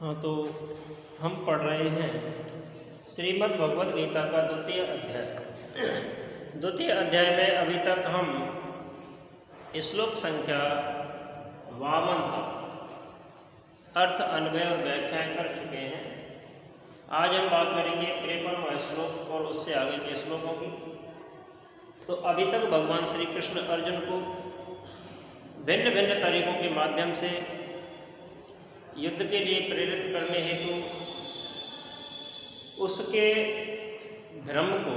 हाँ, तो हम पढ़ रहे हैं श्रीमद् भगवद गीता का द्वितीय अध्याय। द्वितीय अध्याय में अभी तक हम श्लोक संख्या 52 तक अर्थ, अन्वय और व्याख्याएं कर चुके हैं। आज हम बात करेंगे 53वां श्लोक और उससे आगे के श्लोकों की। तो अभी तक भगवान श्री कृष्ण अर्जुन को भिन्न भिन्न तरीकों के माध्यम से युद्ध के लिए प्रेरित करने हेतु उसके भ्रम को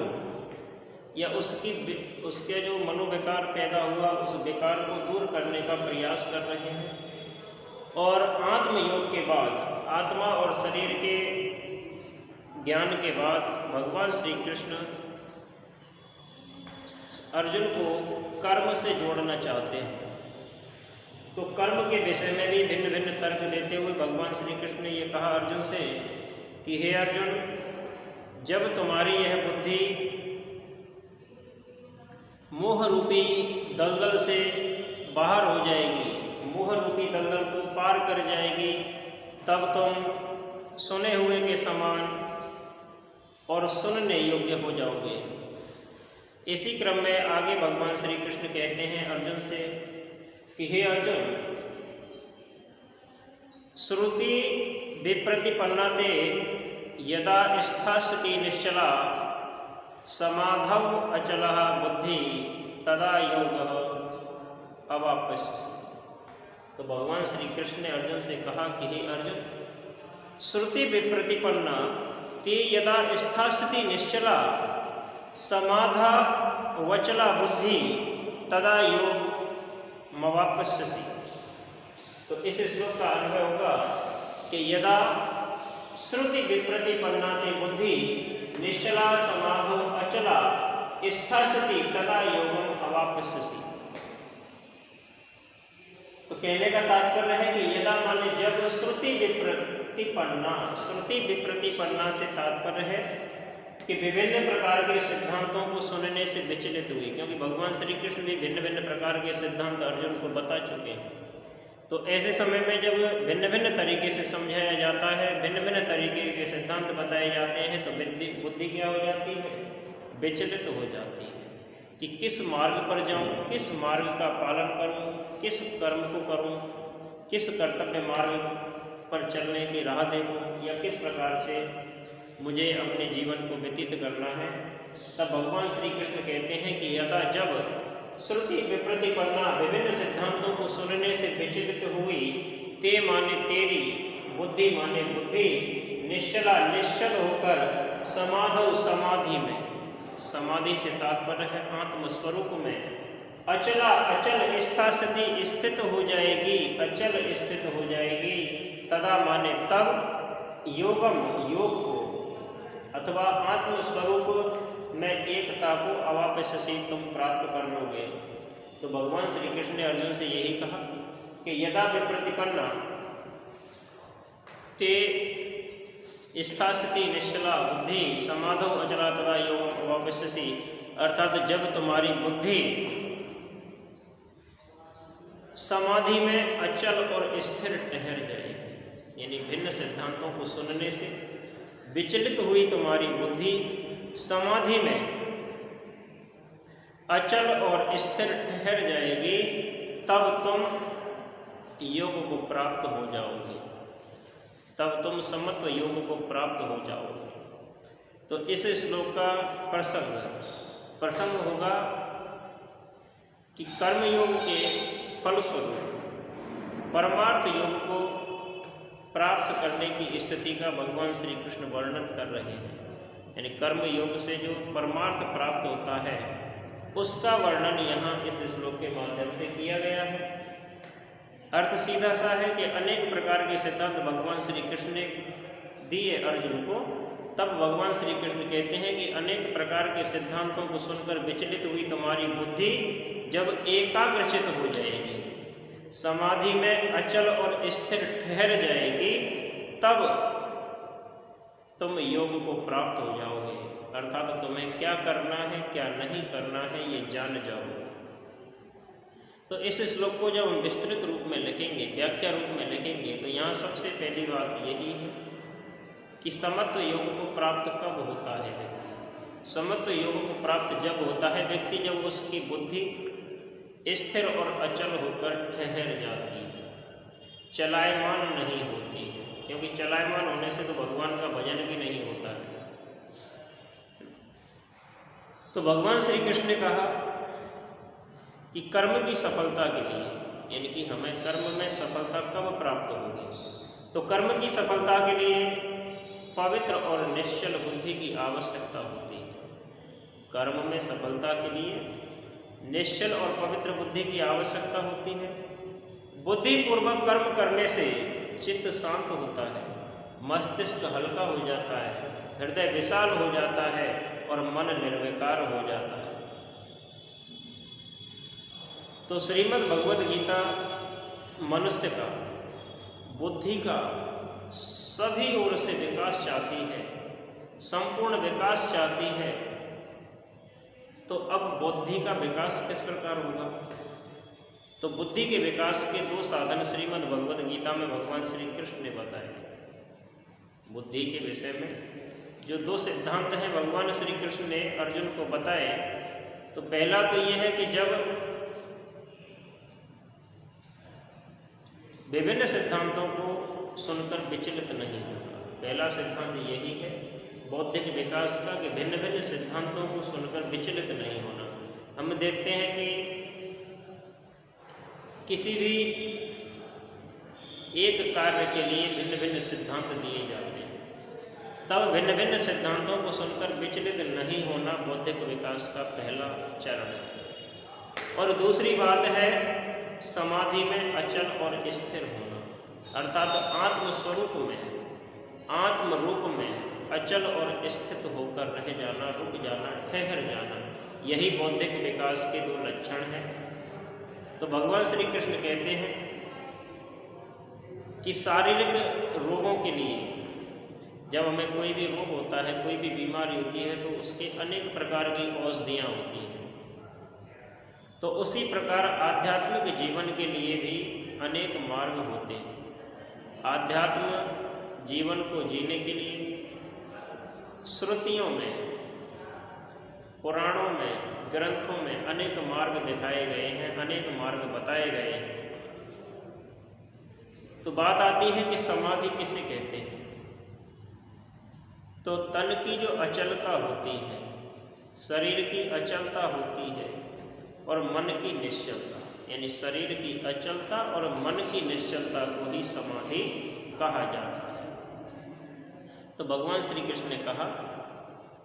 या उसके जो मनोविकार पैदा हुआ उस विकार को दूर करने का प्रयास कर रहे हैं। और आत्मयोग के बाद, आत्मा और शरीर के ज्ञान के बाद भगवान श्री कृष्ण अर्जुन को कर्म से जोड़ना चाहते हैं। तो कर्म के विषय में भी भिन्न भिन्न तर्क देते हुए भगवान श्री कृष्ण ने ये कहा अर्जुन से कि हे अर्जुन, जब तुम्हारी यह बुद्धि मोह रूपी दलदल से बाहर हो जाएगी, मोह रूपी दलदल को पार कर जाएगी, तब तुम सुने हुए के समान और सुनने योग्य हो जाओगे। इसी क्रम में आगे भगवान श्री कृष्ण कहते हैं अर्जुन से कि हे अर्जुन, श्रुति विप्रतिपन्ना ते यदा स्थास्यति निश्चला समाधौ अचलः बुद्धि तदा योगः अवाप्स्यसि। तो भगवान श्री कृष्ण ने अर्जुन से कहा कि हे अर्जुन, श्रुति विप्रतिपन्ना ते यदा स्थास्यति निश्चला समाधा वचला बुद्धि तदा योग मवाप्स्यसि। तो इस श्लोक का अनुभव होगा कि यदा श्रुति विप्रतिपन्ना ते बुद्धि निश्चला समाधो अचला स्थास्यति तदा योगम अवाप्स्यसि। तो कहने का तात्पर्य है कि यदा माने जब श्रुति विप्रतिपन्ना से तात्पर्य है कि विभिन्न प्रकार के सिद्धांतों को सुनने से विचलित हुई, क्योंकि भगवान श्री कृष्ण भी भिन्न भिन्न प्रकार के सिद्धांत अर्जुन को बता चुके हैं। तो ऐसे समय में जब भिन्न भिन्न तरीके से समझाया जाता है, भिन्न भिन्न तरीके के सिद्धांत बताए जाते हैं, तो बुद्धि क्या हो जाती है? विचलित हो जाती है कि किस मार्ग पर जाऊं, किस मार्ग का पालन करूं, किस कर्म को करूं, किस कर्तव्य मार्ग पर चलने की राह देखूं, या किस प्रकार से मुझे अपने जीवन को व्यतीत करना है। तब भगवान श्री कृष्ण कहते हैं कि यदा जब श्रुति विप्रतिपन्ना विभिन्न सिद्धांतों को सुनने से विचलित हुई, ते माने तेरी, बुद्धि माने बुद्धि, निश्चला निश्चल होकर, समाधौ समाधि में, समाधि से तात्पर्य है आत्म स्वरूप में, अचला अचल स्थास्यति स्थित हो जाएगी, अचल स्थित हो जाएगी, तदा माने तब, योगम योग को अथवा आत्म स्वरूप में एकता को अवाप्स्यसि तुम प्राप्त कर लोगे। तो भगवान श्री कृष्ण ने अर्जुन से यही कहा कि यदा विप्रतिपन्ना ते स्थास्यति निश्चला बुद्धि समाधौ अचला तदा योगम अवाप्स्यसि। अर्थात जब तुम्हारी बुद्धि समाधि में अचल और स्थिर ठहर जाएगी, यानी भिन्न सिद्धांतों को सुनने से विचलित हुई तुम्हारी बुद्धि समाधि में अचल और स्थिर ठहर जाएगी, तब तुम योग को प्राप्त हो जाओगे, तब तुम समत्व योग को प्राप्त हो जाओगे। तो इस श्लोक का प्रसंग होगा कि कर्मयोग के फलस्वरूप परमार्थ योग को प्राप्त करने की स्थिति का भगवान श्री कृष्ण वर्णन कर रहे हैं। यानी कर्म योग से जो परमार्थ प्राप्त होता है उसका वर्णन यहाँ इस श्लोक के माध्यम से किया गया है। अर्थ सीधा सा है कि अनेक प्रकार के सिद्धांत भगवान श्री कृष्ण ने दिए अर्जुन को। तब भगवान श्री कृष्ण कहते हैं कि अनेक प्रकार के सिद्धांतों को सुनकर विचलित हुई तुम्हारी बुद्धि जब एकाग्रचित हो जाएगी, समाधि में अचल और स्थिर ठहर जाएगी, तब तुम योग को प्राप्त हो जाओगे। अर्थात तुम्हें क्या करना है, क्या नहीं करना है, ये जान जाओगे। तो इस श्लोक को जब हम विस्तृत रूप में लिखेंगे, व्याख्या रूप में लिखेंगे, तो यहाँ यहाँ सबसे पहली बात यही है कि समत्व योग को प्राप्त कब होता है व्यक्ति। समत्व योग को प्राप्त जब होता है व्यक्ति जब उसकी बुद्धि स्थिर और अचल होकर ठहर जाती है, चलायमान नहीं होती है। क्योंकि चलायमान होने से तो भगवान का भजन भी नहीं होता है। तो भगवान श्री कृष्ण ने कहा कि कर्म की सफलता के लिए, यानी कि हमें कर्म में सफलता कब प्राप्त होगी, तो कर्म की सफलता के लिए पवित्र और निश्चल बुद्धि की आवश्यकता होती है। कर्म में सफलता के लिए निश्चल और पवित्र बुद्धि की आवश्यकता होती है। बुद्धिपूर्वक कर्म करने से चित्त शांत होता है, मस्तिष्क हल्का हो जाता है, हृदय विशाल हो जाता है और मन निर्विकार हो जाता है। तो श्रीमद् भगवद गीता मनुष्य का बुद्धि का सभी ओर से विकास चाहती है, संपूर्ण विकास चाहती है। तो अब बुद्धि का विकास किस प्रकार होगा, तो बुद्धि के विकास के दो साधन श्रीमद् भगवद गीता में भगवान श्री कृष्ण ने बताए। बुद्धि के विषय में जो दो सिद्धांत हैं भगवान श्री कृष्ण ने अर्जुन को बताए। तो पहला तो यह है कि जब विभिन्न सिद्धांतों को सुनकर विचलित नहीं होता। पहला सिद्धांत यही है बौद्धिक विकास का कि भिन्न भिन्न सिद्धांतों को सुनकर विचलित नहीं होना। हम देखते हैं कि किसी भी एक कार्य के लिए भिन्न भिन्न सिद्धांत दिए जाते हैं, तब भिन्न भिन्न सिद्धांतों को सुनकर विचलित नहीं होना बौद्धिक विकास का पहला चरण है। और दूसरी बात है समाधि में अचल और स्थिर होना, अर्थात आत्म स्वरूप में, आत्म रूप में अचल और स्थित होकर रह जाना, रुक जाना, ठहर जाना, यही बौद्धिक विकास के दो लक्षण हैं। तो भगवान श्री कृष्ण कहते हैं कि शारीरिक रोगों के लिए जब हमें कोई भी रोग होता है, कोई भी बीमारी होती है, तो उसके अनेक प्रकार की औषधियाँ होती हैं। तो उसी प्रकार आध्यात्मिक जीवन के लिए भी अनेक मार्ग होते हैं। आध्यात्म जीवन को जीने के लिए श्रुतियों में, पुराणों में, ग्रंथों में अनेक मार्ग दिखाए गए हैं, अनेक मार्ग बताए गए हैं। तो बात आती है कि समाधि किसे कहते हैं, तो तन की जो अचलता होती है, शरीर की अचलता होती है और मन की निश्चलता, यानी शरीर की अचलता और मन की निश्चलता को ही समाधि कहा जाता है। तो भगवान श्री कृष्ण ने कहा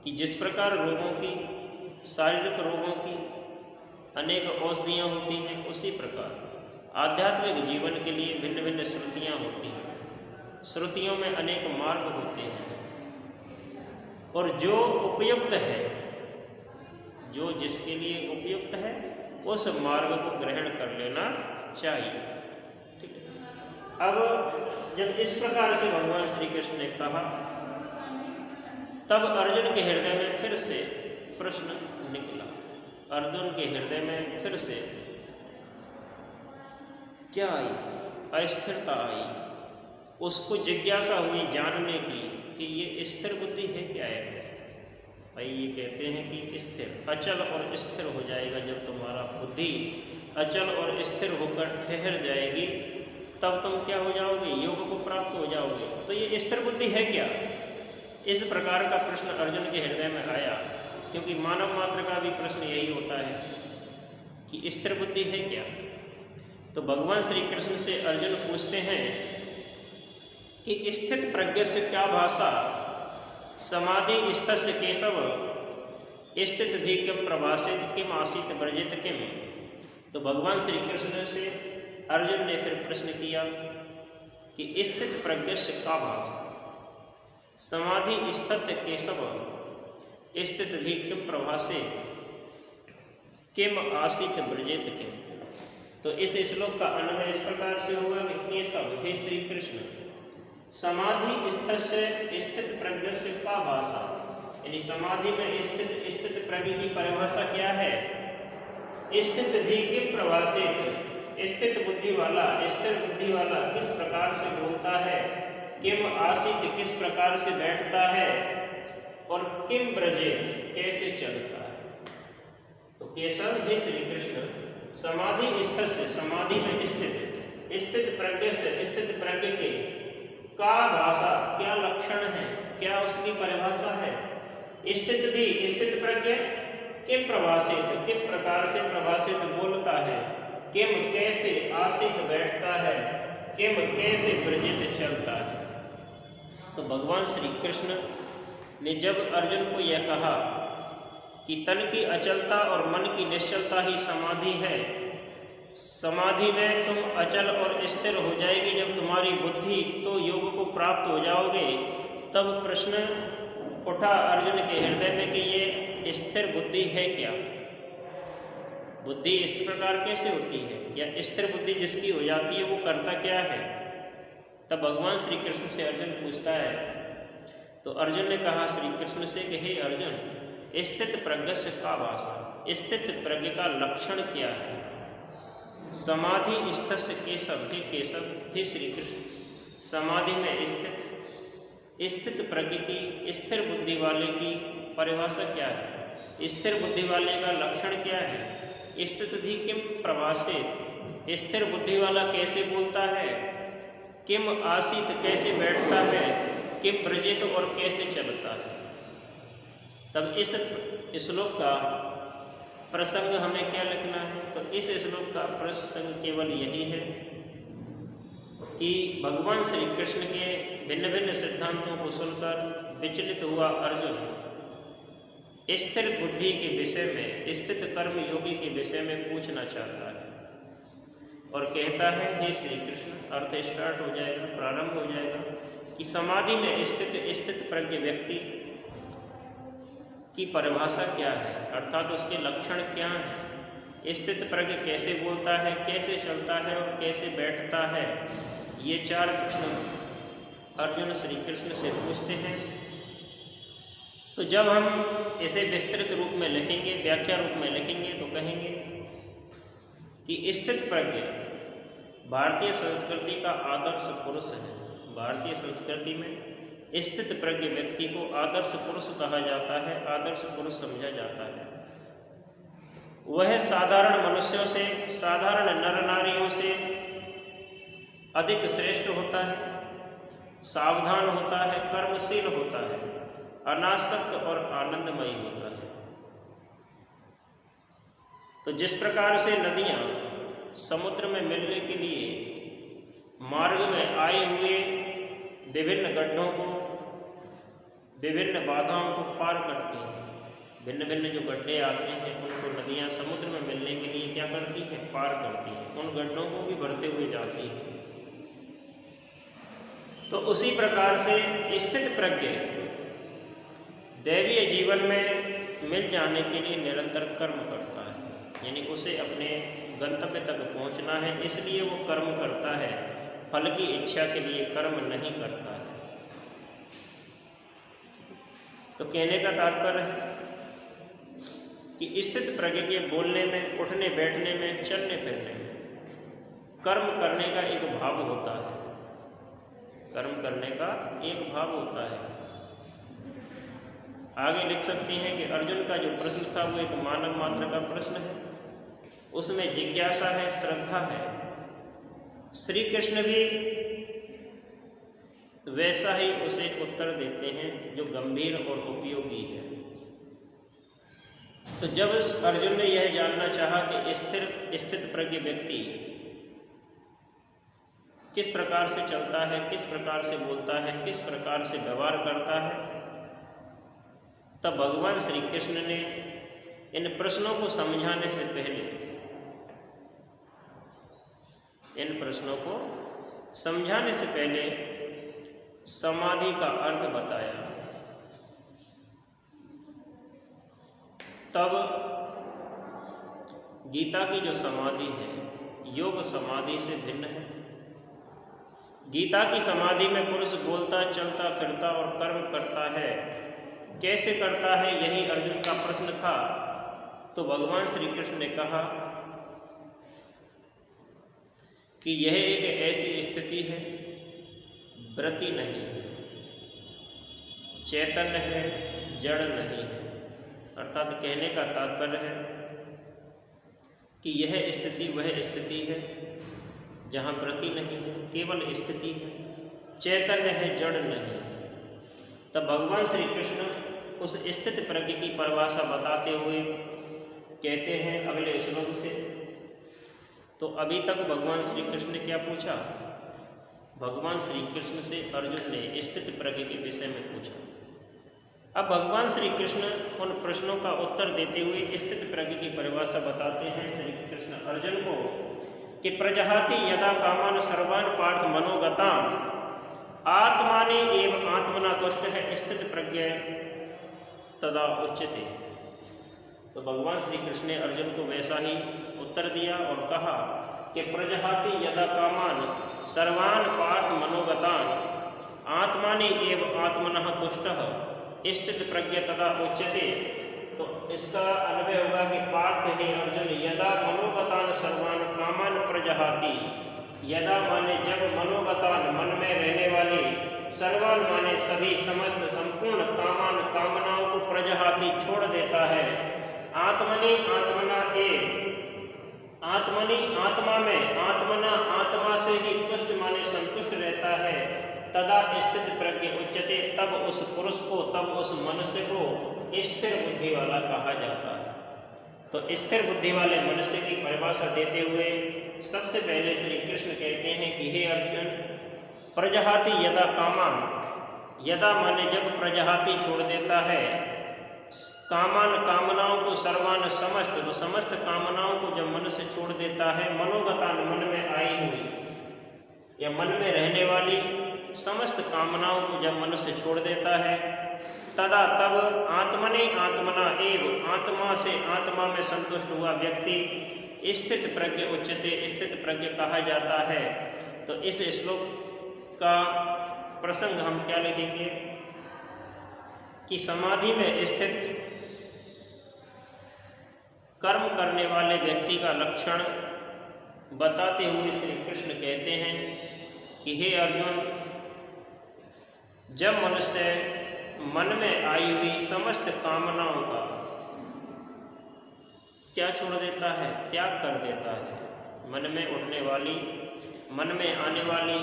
कि जिस प्रकार रोगों की, शारीरिक रोगों की अनेक औषधियाँ होती हैं, उसी प्रकार आध्यात्मिक जीवन के लिए भिन्न भिन्न श्रुतियाँ होती हैं। श्रुतियों में अनेक मार्ग होते हैं और जो उपयुक्त है, जो जिसके लिए उपयुक्त है, उस मार्ग को ग्रहण कर लेना चाहिए। ठीक है। अब जब इस प्रकार से भगवान श्री कृष्ण ने कहा, तब अर्जुन के हृदय में फिर से प्रश्न निकला। अर्जुन के हृदय में फिर से क्या आई, अस्थिरता आई। उसको जिज्ञासा हुई जानने की कि ये स्थिर बुद्धि है क्या है। भाई ये कहते हैं कि स्थिर, अचल और स्थिर हो जाएगा। जब तुम्हारा बुद्धि अचल और स्थिर होकर ठहर जाएगी, तब तुम क्या हो जाओगे, योग को प्राप्त हो जाओगे। तो ये स्थिर बुद्धि है क्या, इस प्रकार का प्रश्न अर्जुन के हृदय में आया। क्योंकि मानव मात्र का भी प्रश्न यही होता है कि स्थिर बुद्धि है क्या। तो भगवान श्री कृष्ण से अर्जुन पूछते हैं कि स्थित प्रज्ञ से क्या भाषा, समाधि स्तस्य केशव, स्थित धी किम प्रभासित, किम आसीत वर्जित किम। तो भगवान श्री कृष्ण से अर्जुन ने फिर प्रश्न किया कि स्थित प्रज्ञ से का भाषा, समाधि स्थित केशव, स्थित धी किम प्रभासित, किम आसीत वर्जित किम। तो इस श्लोक का अन्वय इस प्रकार से होगा कि केशव, हे श्री कृष्ण, समाधि स्थित प्रज्ञ से का भाषा, यानी समाधि में स्थित प्रज्ञ की परिभाषा क्या है। स्थित धी के प्रभासित, स्थित बुद्धि वाला, स्थिर बुद्धि वाला किस प्रकार से बोलता किम आसीत किस प्रकार से बैठता है, और किम ब्रजे कैसे चलता है। तो केशव हे श्री कृष्ण, समाधि स्थित से, समाधि में स्थित प्रज्ञ से, स्थित प्रज्ञ के का भाषा क्या लक्षण है, क्या उसकी परिभाषा है। स्थित प्रज्ञ किम प्रभाषित, किस प्रकार से प्रभाषित बोलता है, किम कैसे आसित बैठता है, किम कैसे ब्रजित चलता है। तो भगवान श्री कृष्ण ने जब अर्जुन को यह कहा कि तन की अचलता और मन की निश्चलता ही समाधि है, समाधि में तुम अचल और स्थिर हो जाएगी जब तुम्हारी बुद्धि तो योग को प्राप्त हो जाओगे, तब प्रश्न उठा अर्जुन के हृदय में कि ये स्थिर बुद्धि है क्या, बुद्धि इस प्रकार कैसे होती है, या स्थिर बुद्धि जिसकी हो जाती है वो करता क्या है। तब भगवान श्री कृष्ण से अर्जुन पूछता है, तो अर्जुन ने कहा श्री कृष्ण से कि हे अर्जुन, स्थित प्रज्ञ से का भाषा, स्थित प्रज्ञ का लक्षण क्या है। समाधि स्थित से केशव, हे केशव हे श्री कृष्ण, समाधि में स्थित प्रज्ञ की, स्थिर बुद्धि वाले की परिभाषा क्या है, स्थिर बुद्धि वाले का लक्षण क्या है। स्थित थी किम प्रभाषित, स्थिर बुद्धि वाला कैसे बोलता है, किम आसीत कैसे बैठता है, किम ब्रजित और कैसे चलता है। तब इस श्लोक का प्रसंग हमें क्या लिखना है, तो इस श्लोक का प्रसंग केवल यही है कि भगवान श्री कृष्ण के भिन्न भिन्न सिद्धांतों को सुनकर विचलित हुआ अर्जुन स्थिर बुद्धि के विषय में, स्थित कर्म योगी के विषय में पूछना चाहता है और कहता है, हे श्री कृष्ण, अर्थ स्टार्ट हो जाएगा, प्रारंभ हो जाएगा कि समाधि में स्थित प्रज्ञ व्यक्ति की परिभाषा क्या है, अर्थात उसके लक्षण क्या हैं, स्थित प्रज्ञ कैसे बोलता है, कैसे चलता है और कैसे बैठता है। ये चार प्रश्न अर्जुन श्री कृष्ण से पूछते हैं। तो जब हम इसे विस्तृत रूप में लिखेंगे, व्याख्या रूप में लिखेंगे, तो कहेंगे कि स्थित प्रज्ञ भारतीय संस्कृति का आदर्श पुरुष है। भारतीय संस्कृति में स्थित प्रज्ञ व्यक्ति को आदर्श पुरुष कहा जाता है, आदर्श पुरुष समझा जाता है। वह साधारण मनुष्यों से, साधारण नर नारियों से अधिक श्रेष्ठ होता है, सावधान होता है, कर्मशील होता है, अनासक्त और आनंदमयी होता है। तो जिस प्रकार से नदियाँ समुद्र में मिलने के लिए मार्ग में आए हुए विभिन्न गड्ढों को, विभिन्न बाधाओं को पार करती हैं, भिन्न भिन्न जो गड्ढे आते हैं उनको नदियाँ समुद्र में मिलने के लिए क्या करती हैं, पार करती हैं, उन गड्ढों को भी भरते हुए जाती हैं। तो उसी प्रकार से स्थित प्रज्ञ दैवीय जीवन में मिल जाने के लिए निरंतर कर्म करता है, यानी उसे अपने गंतव्य तक पहुंचना है, इसलिए वो कर्म करता है, फल की इच्छा के लिए कर्म नहीं करता है। तो कहने का तात्पर्य है कि स्थित प्रज्ञ के बोलने में, उठने बैठने में, चलने फिरने में कर्म करने का एक भाव होता है, कर्म करने का एक भाव होता है। आगे लिख सकते हैं कि अर्जुन का जो प्रश्न था वो एक मानव मात्र का प्रश्न है, उसमें जिज्ञासा है, श्रद्धा है। श्री कृष्ण भी वैसा ही उसे उत्तर देते हैं जो गंभीर और उपयोगी है। तो जब अर्जुन ने यह जानना चाहा कि स्थित प्रज्ञ व्यक्ति किस प्रकार से चलता है, किस प्रकार से बोलता है, किस प्रकार से व्यवहार करता है, तब भगवान श्री कृष्ण ने इन प्रश्नों को समझाने से पहले, इन प्रश्नों को समझाने से पहले समाधि का अर्थ बताया। तब गीता की जो समाधि है योग समाधि से भिन्न है। गीता की समाधि में पुरुष बोलता, चलता, फिरता और कर्म करता है। कैसे करता है, यही अर्जुन का प्रश्न था। तो भगवान श्री कृष्ण ने कहा कि यह एक ऐसी स्थिति है वृत्ति नहीं है, चैतन्य है, जड़ नहीं है। अर्थात कहने का तात्पर्य है कि यह स्थिति वह स्थिति है जहाँ वृत्ति नहीं है, केवल स्थिति है, चैतन्य है, जड़ नहीं। तब भगवान श्री कृष्ण उस स्थित प्रज्ञ की परिभाषा बताते हुए कहते हैं अगले श्लोक से। तो अभी तक भगवान श्री कृष्ण ने क्या पूछा? भगवान श्री कृष्ण से अर्जुन ने स्थित प्रज्ञ के विषय में पूछा। अब भगवान श्री कृष्ण उन प्रश्नों का उत्तर देते हुए स्थित प्रज्ञ की परिभाषा बताते हैं श्री कृष्ण अर्जुन को कि प्रजहाति यदा कामान सर्वान पार्थ मनोगतान आत्माने एव आत्मना तुष्ट है स्थित प्रज्ञ तदा उच्यते। तो भगवान श्री कृष्ण ने अर्जुन को वैसा ही उत्तर दिया और कहा कि प्रजहाति यदा कामान सर्वान पार्थ मनोगतान आत्माने एव आत्मनः तुष्टः स्थित प्रज्ञ तदा उच्यते। तो इसका अन्वय होगा कि पार्थ हे अर्जुन यदा मनोगतान सर्वान कामान प्रजहाति, यदा माने जब, मनोगतान मन में रहने वाली, सर्वान माने सभी समस्त संपूर्ण, कामान कामनाओं को प्रजहाति छोड़ देता है, आत्मनि आत्मना एव, आत्मनि आत्मा में, आत्मना आत्मा से ही तुष्ट माने संतुष्ट रहता है, तदा स्थित प्रज्ञ उच्यते, तब उस पुरुष को, तब उस मनुष्य को स्थिर बुद्धि वाला कहा जाता है। तो स्थिर बुद्धि वाले मनुष्य की परिभाषा देते हुए सबसे पहले श्री कृष्ण कहते हैं कि हे अर्जुन, प्रजहाति यदा कामान, यदा माने जब, प्रजहाति छोड़ देता है, कामान कामनाओं को, सर्वान समस्त, तो समस्त कामनाओं को जब मनुष्य छोड़ देता है, मनोगतान मन में आई हुई या मन में रहने वाली समस्त कामनाओं को जब मनुष्य छोड़ देता है, तदा तब आत्मने आत्मना एव, आत्मा से आत्मा में संतुष्ट हुआ व्यक्ति स्थित प्रज्ञ उच्यते, स्थित प्रज्ञ कहा जाता है। तो इस श्लोक का प्रसंग हम क्या लिखेंगे कि समाधि में स्थित कर्म करने वाले व्यक्ति का लक्षण बताते हुए श्री कृष्ण कहते हैं कि हे अर्जुन, जब मनुष्य मन में आई हुई समस्त कामनाओं का क्या छोड़ देता है, त्याग कर देता है, मन में उठने वाली, मन में आने वाली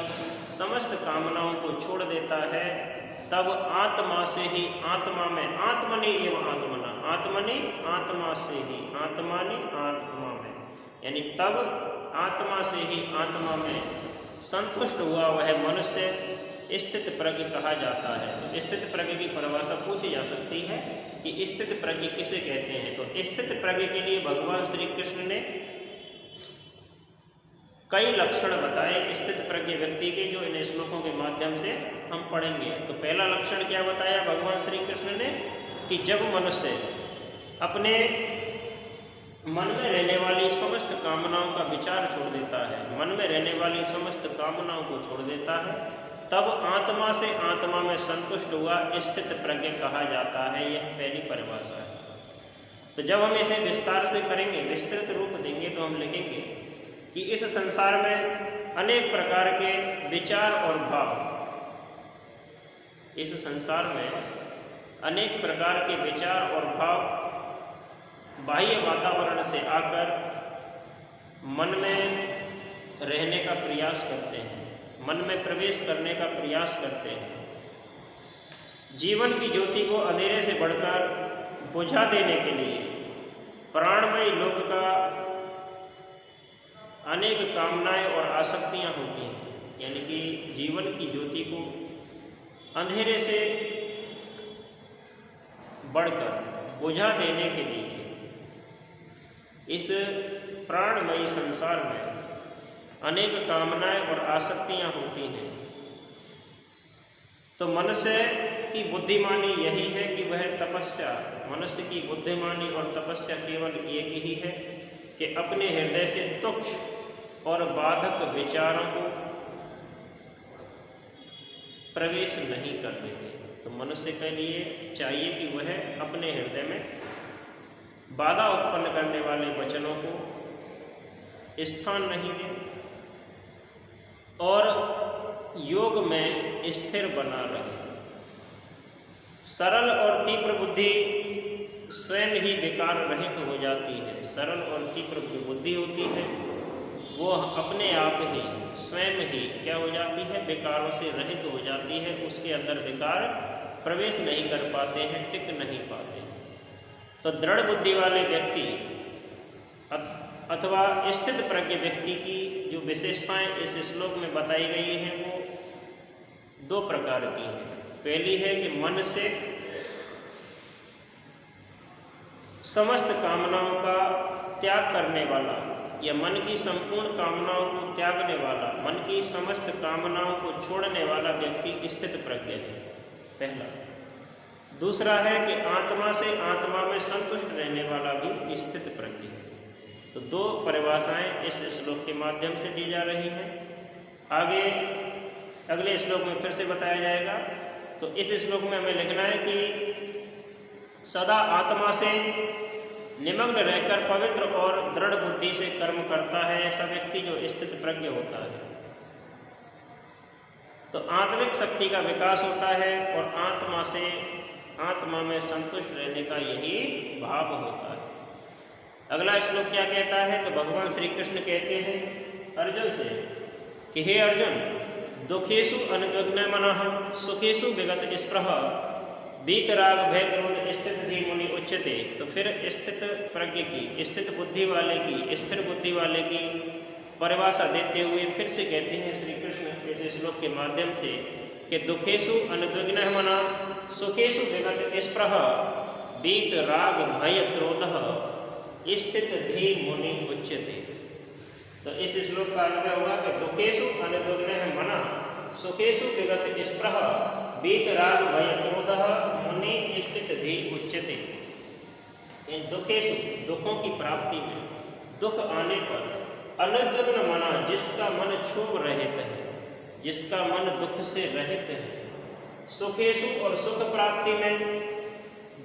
समस्त कामनाओं को छोड़ देता है, तब आत्मा से ही, आत्मा में, आत्मनि एवं आत्मना, आत्मनि आत्मा से ही, आत्मानि आत्मा में, यानी तब आत्मा से ही आत्मा में संतुष्ट हुआ वह मनुष्य स्थित प्रज्ञ कहा जाता है। तो स्थित प्रज्ञ की परिभाषा पूछी जा सकती है कि स्थित प्रज्ञ किसे कहते हैं। तो स्थित प्रज्ञ के लिए भगवान श्री कृष्ण ने कई लक्षण बताए स्थित प्रज्ञ व्यक्ति के, जो इन श्लोकों के माध्यम से हम पढ़ेंगे। तो पहला लक्षण क्या बताया भगवान श्री कृष्ण ने कि जब मनुष्य अपने मन में रहने वाली समस्त कामनाओं का विचार छोड़ देता है, मन में रहने वाली समस्त कामनाओं को छोड़ देता है, तब आत्मा से आत्मा में संतुष्ट हुआ स्थित प्रज्ञ कहा जाता है। यह पहली परिभाषा है। तो जब हम इसे विस्तार से करेंगे, विस्तृत रूप देंगे, तो हम लिखेंगे कि इस संसार में अनेक प्रकार के विचार और भाव, इस संसार में अनेक प्रकार के विचार और भाव बाह्य वातावरण से आकर मन में रहने का प्रयास करते हैं, मन में प्रवेश करने का प्रयास करते हैं। जीवन की ज्योति को अंधेरे से बढ़कर बुझा देने के लिए प्राणमय लोक का अनेक कामनाएं और आसक्तियां होती हैं, यानी कि जीवन की ज्योति को अंधेरे से बढ़कर बुझा देने के लिए इस प्राणमयी संसार में अनेक कामनाएं और आसक्तियां होती हैं। तो मनुष्य की बुद्धिमानी यही है कि वह तपस्या, मनुष्य की बुद्धिमानी और तपस्या केवल एक ही है कि अपने हृदय से तुच्छ और बाधक विचारों को प्रवेश नहीं कर देते। तो मनुष्य के लिए चाहिए कि वह अपने हृदय में बाधा उत्पन्न करने वाले वचनों को स्थान नहीं दे और योग में स्थिर बना रहे। सरल और तीव्र बुद्धि स्वयं ही विकार रहित हो जाती है। सरल और तीव्र जो बुद्धि होती है वो अपने आप ही स्वयं ही क्या हो जाती है, विकारों से रहित हो जाती है। उसके अंदर विकार प्रवेश नहीं कर पाते हैं, टिक नहीं पाते हैं। तो दृढ़ बुद्धि वाले व्यक्ति अथवा स्थित प्रज्ञ व्यक्ति की जो विशेषताएं इस श्लोक में बताई गई हैं वो दो प्रकार की हैं। पहली है कि मन से समस्त कामनाओं का त्याग करने वाला या मन की संपूर्ण कामनाओं को त्यागने वाला, मन की समस्त कामनाओं को छोड़ने वाला व्यक्ति स्थित प्रज्ञ है, पहला। दूसरा है कि आत्मा से आत्मा में संतुष्ट रहने वाला भी स्थित प्रज्ञ है। तो दो परिभाषाएं इस श्लोक के माध्यम से दी जा रही हैं। आगे अगले श्लोक में फिर से बताया जाएगा। तो इस श्लोक में हमें लिखना है कि सदा आत्मा से निमग्न रहकर पवित्र और दृढ़ बुद्धि से कर्म करता है ऐसा व्यक्ति जो स्थित प्रज्ञ होता है। तो आत्मिक शक्ति का विकास होता है और आत्मा में संतुष्ट रहने का यही भाव होता है। अगला श्लोक क्या कहता है? तो भगवान श्री कृष्ण कहते हैं अर्जुन से कि हे अर्जुन, दुखेषु अनुद्विग्न मनः सुखेषु विगत स्पृह वीतराग भय क्रोध स्थित धी मुनि उच्यते। तो फिर स्थित प्रज्ञ की, स्थित बुद्धि वाले की, स्थिर बुद्धि वाले की परिभाषा देते हुए फिर से कहते हैं श्री कृष्ण इस श्लोक के माध्यम से कि दुखेषु अनुद्विग्न मनः सुखेषु विगत स्पृह वीतराग भय क्रोध स्थित धी मुनि उच्यते। तो इस श्लोक का अर्थ होगा कि दुखेषु अनुद्विग्न मनः सुखेषु विगत स्पृह वीतराग भय क्रोध मुनि स्थित धी उच्यते। इन दुखेषु, दुखों की प्राप्ति में, दुख आने पर अनुद्विग्न मना, जिसका मन क्षोभ रहित है, जिसका मन दुख से रहित है। सुखेषु, और सुख प्राप्ति में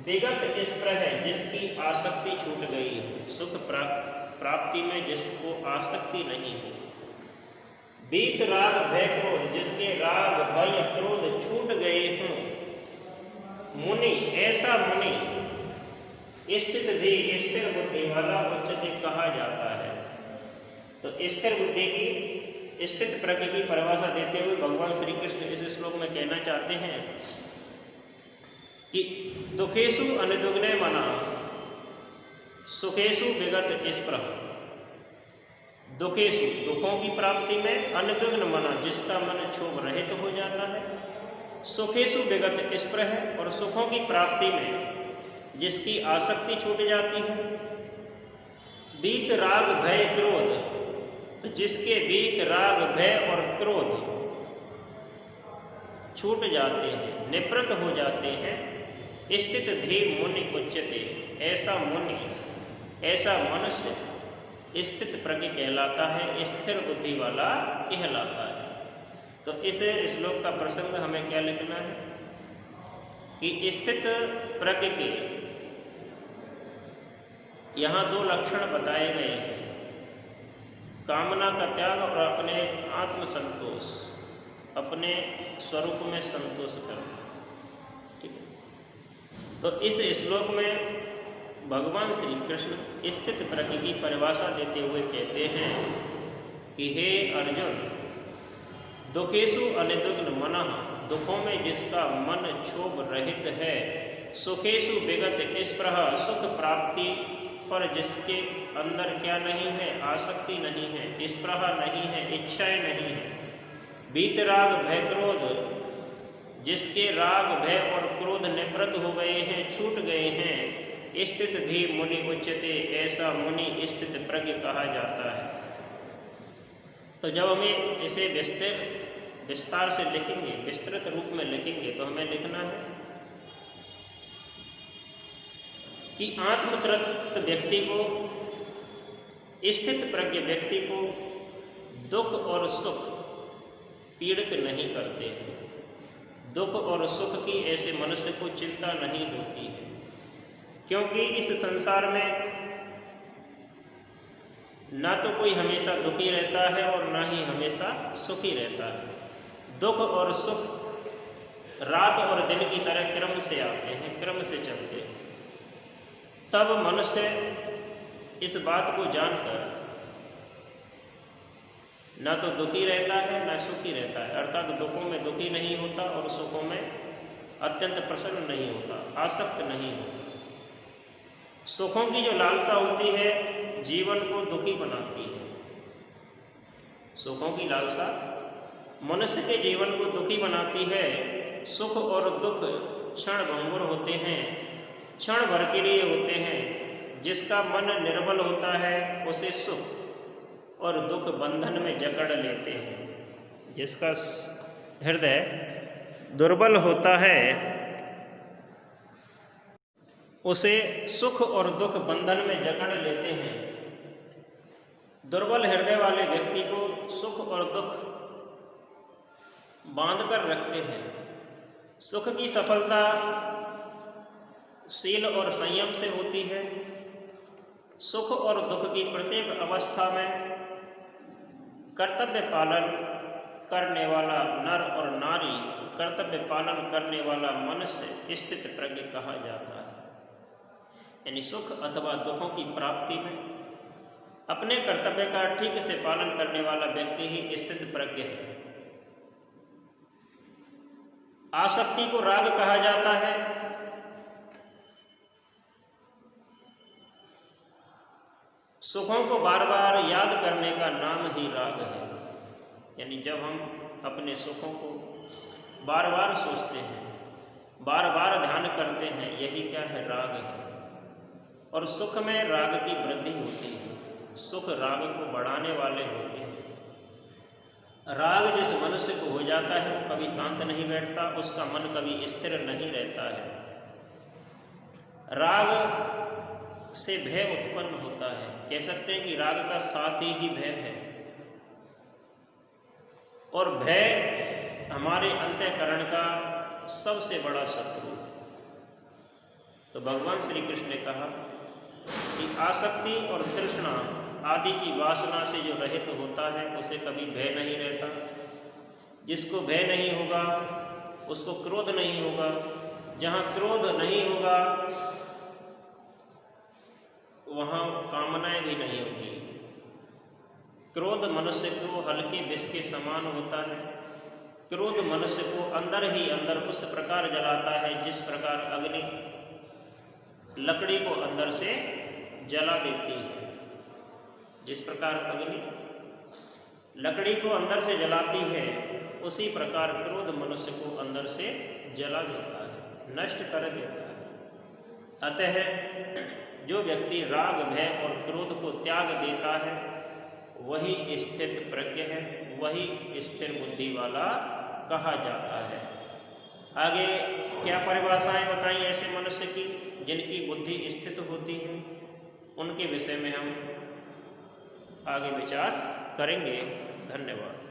विगत स्पृह है, जिसकी आसक्ति छूट गई है। सुख प्राप्ति में जिसको आसक्ति नहीं है। वीतराग भय क्रोध, जिसके राग भय क्रोध छूट गए हों। मुनि, ऐसा मुनि स्थित धी, स्थिर बुद्धि वाला उच्चते कहा जाता है। तो स्थिर बुद्धि की, स्थित प्रज्ञ की परिभाषा देते हुए भगवान श्री कृष्ण इस श्लोक में कहना चाहते हैं कि दुखेषु अनुद्विग्न मनः सुखेषु विगत स्पृह। दुखेषु, दुखों की प्राप्ति में, अनुद्विग्न मनः, जिसका मन क्षोभ रहित हो जाता है। सुखेषु विगत स्पृह, और सुखों की प्राप्ति में जिसकी आसक्ति छूट जाती है। वीतराग भय क्रोध, तो जिसके वीतराग भय और क्रोध छूट जाते हैं, निवृत्त हो जाते हैं। स्थित धी मुनि उच्यते, ऐसा मुनि, ऐसा मनुष्य स्थित प्रज्ञ कहलाता है, स्थिर बुद्धि वाला कहलाता है। तो इस श्लोक का प्रसंग हमें क्या लिखना है कि स्थित प्रज्ञ के यहाँ दो लक्षण बताए गए हैं, कामना का त्याग और अपने आत्मसंतोष, अपने स्वरूप में संतोष करना। ठीक है। तो इस श्लोक में भगवान श्री कृष्ण स्थित प्रज्ञ की परिभाषा देते हुए कहते हैं कि हे अर्जुन, दुखेषु अनुद्विग्न मनः, दुखों में जिसका मन क्षोभ रहित है। सुखेषु विगत स्पृह, सुख प्राप्ति पर जिसके अंदर क्या नहीं है, आसक्ति नहीं है, स्पृह नहीं है, इच्छाएं नहीं है। वीतराग भय क्रोध, जिसके राग भय और क्रोध निवृत्त हो गए हैं, छूट गए हैं। स्थित धी मुनि उच्यते, ऐसा मुनि स्थित प्रज्ञ कहा जाता है। तो जब हमें इसे विस्तार से लिखेंगे, विस्तृत रूप में लिखेंगे, तो हमें लिखना है कि आत्मतृप्त व्यक्ति को, स्थित प्रज्ञ व्यक्ति को दुख और सुख पीड़ित नहीं करते हैं। दुख और सुख की ऐसे मनुष्य को चिंता नहीं होती है, क्योंकि इस संसार में ना तो कोई हमेशा दुखी रहता है और ना ही हमेशा सुखी रहता है। दुख और सुख रात और दिन की तरह क्रम से आते हैं, क्रम से चलते हैं। तब मनुष्य इस बात को जानकर न तो दुखी रहता है न सुखी रहता है, अर्थात दुखों में दुखी नहीं होता और सुखों में अत्यंत प्रसन्न नहीं होता, आसक्त नहीं होता। सुखों की जो लालसा होती है जीवन को दुखी बनाती है। सुखों की लालसा मनुष्य के जीवन को दुखी बनाती है। सुख और दुख क्षण भंगुर होते हैं, क्षण भर के लिए होते हैं। जिसका मन निर्बल होता है उसे सुख और दुख बंधन में जकड़ लेते हैं। जिसका हृदय दुर्बल होता है उसे सुख और दुख बंधन में जकड़ लेते हैं। दुर्बल हृदय वाले व्यक्ति को सुख और दुख बांध कर रखते हैं। सुख की सफलता शील और संयम से होती है। सुख और दुख की प्रत्येक अवस्था में कर्तव्य पालन करने वाला नर और नारी, कर्तव्य पालन करने वाला मनुष्य स्थित प्रज्ञ कहा जाता है। यानी सुख अथवा दुखों की प्राप्ति में अपने कर्तव्य का ठीक से पालन करने वाला व्यक्ति ही स्थित प्रज्ञ है। आसक्ति को राग कहा जाता है। सुखों को बार बार याद करने का नाम ही राग है। यानी जब हम अपने सुखों को बार बार सोचते हैं, बार बार ध्यान करते हैं, यही क्या है? राग है। और सुख में राग की वृद्धि होती है। सुख राग को बढ़ाने वाले होते हैं। राग जिस मनुष्य को हो जाता है वो कभी शांत नहीं बैठता, उसका मन कभी स्थिर नहीं रहता है। राग से भय उत्पन्न होता है। कह सकते हैं कि राग का साथी ही भय है। और भय हमारे अंतःकरण का सबसे बड़ा शत्रु है। तो भगवान श्री कृष्ण ने कहा कि आसक्ति और तृष्णा आदि की वासना से जो रहित होता है उसे कभी भय नहीं रहता। जिसको भय नहीं होगा उसको क्रोध नहीं होगा। जहाँ क्रोध नहीं होगा वहाँ कामनाएं भी नहीं होगी। क्रोध मनुष्य को हल्के विष के समान होता है। क्रोध मनुष्य को अंदर ही अंदर उस प्रकार जलाता है जिस प्रकार अग्नि लकड़ी को अंदर से जला देती है। जिस प्रकार अग्नि लकड़ी को अंदर से जलाती है उसी प्रकार क्रोध मनुष्य को अंदर से जला देता है, नष्ट कर देता है। अतः जो व्यक्ति राग भय और क्रोध को त्याग देता है वही स्थित प्रज्ञ है, वही स्थिर बुद्धि वाला कहा जाता है। आगे क्या परिभाषाएं बताई ऐसे मनुष्य की जिनकी बुद्धि स्थित होती है, उनके विषय में हम आगे विचार करेंगे। धन्यवाद।